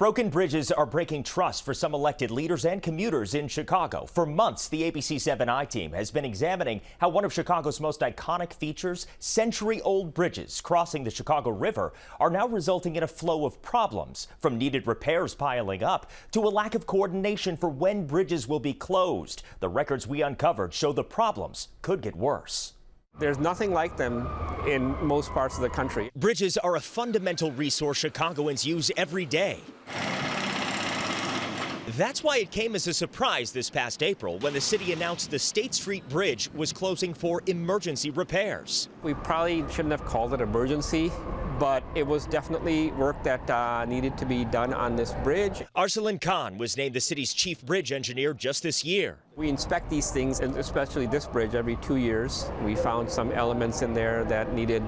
Broken bridges are breaking trust for some elected leaders and commuters in Chicago. For months, the ABC7 I-Team has been examining how one of Chicago's most iconic features, century-old bridges crossing the Chicago River, are now resulting in a flow of problems, from needed repairs piling up to a lack of coordination for when bridges will be closed. The records we uncovered show the problems could get worse. There's nothing like them in most parts of the country. Bridges are a fundamental resource Chicagoans use every day. That's why it came as a surprise this past April when the city announced the State Street Bridge was closing for emergency repairs. We probably shouldn't have called it emergency, but it was definitely work that needed to be done on this bridge. Arsalan Khan was named the city's chief bridge engineer just this year. We inspect these things, and especially this bridge, every 2 years. We found some elements in there that needed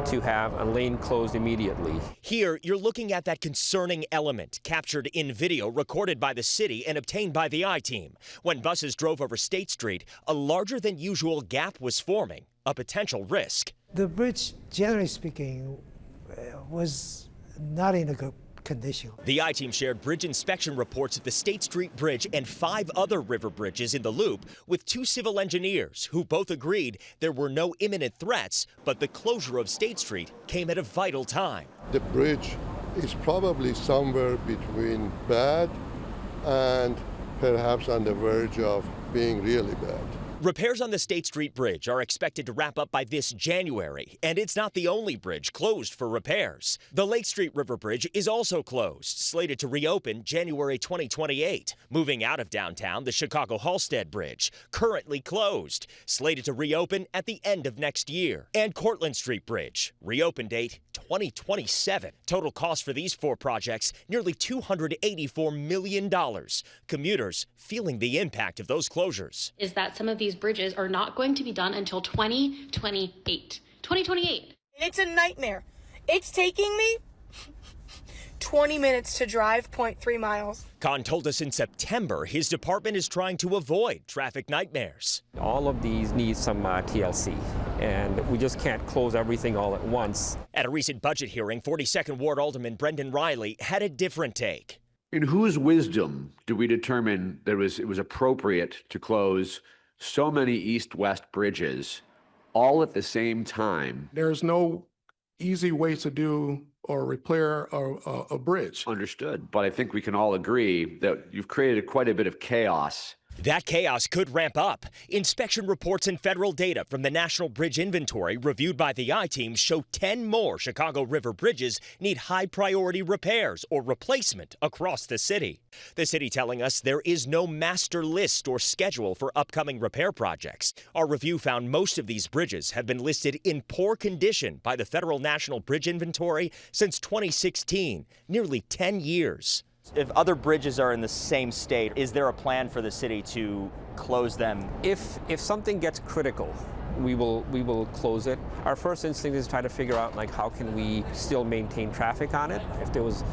to have a lane closed immediately. Here, you're looking at that concerning element captured in video recorded by the city and obtained by the I-Team. When buses drove over State Street, a larger than usual gap was forming, a potential risk. The bridge, generally speaking, was not in a good condition. The I-Team shared bridge inspection reports of the State Street Bridge and 5 other river bridges in the loop with 2 civil engineers who both agreed there were no imminent threats, but the closure of State Street came at a vital time. The bridge is probably somewhere between bad and perhaps on the verge of being really bad. Repairs on the State Street Bridge are expected to wrap up by this January, and it's not the only bridge closed for repairs. The Lake Street River Bridge is also closed, slated to reopen January 2028. Moving out of downtown, the Chicago Halsted Bridge, currently closed, slated to reopen at the end of next year. And Cortlandt Street Bridge, reopen date 2027. Total cost for these 4 projects, nearly $284 million. Commuters feeling the impact of those closures. Is that some of these bridges are not going to be done until 2028. 2028. It's a nightmare. It's taking me 20 minutes to drive 0.3 miles. Khan told us in September his department is trying to avoid traffic nightmares. All of these need some TLC, and we just can't close everything all at once. At a recent budget hearing, 42nd Ward Alderman Brendan Riley had a different take. In whose wisdom do we determine it was appropriate to close so many east-west bridges all at the same time? There's no easy way to do or repair a bridge. Understood, but I think we can all agree that you've created quite a bit of chaos. That chaos could ramp up. Inspection reports and federal data from the National Bridge Inventory reviewed by the I-Team show 10 more Chicago River bridges need high-priority repairs or replacement across the city. The city telling us there is no master list or schedule for upcoming repair projects. Our review found most of these bridges have been listed in poor condition by the Federal National Bridge Inventory since 2016, nearly 10 years. If other bridges are in the same state, is there a plan for the city to close them? If something gets critical, we will close it. Our first instinct is to try to figure out how can we still maintain traffic on it. If there was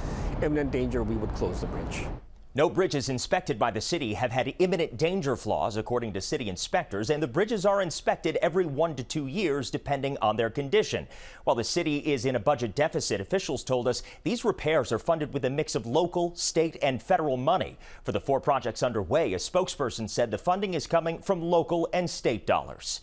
imminent danger, we would close the bridge. No bridges inspected by the city have had imminent danger flaws, according to city inspectors, and the bridges are inspected every 1 to 2 years, depending on their condition. While the city is in a budget deficit, officials told us these repairs are funded with a mix of local, state, and federal money. For the 4 projects underway, a spokesperson said the funding is coming from local and state dollars.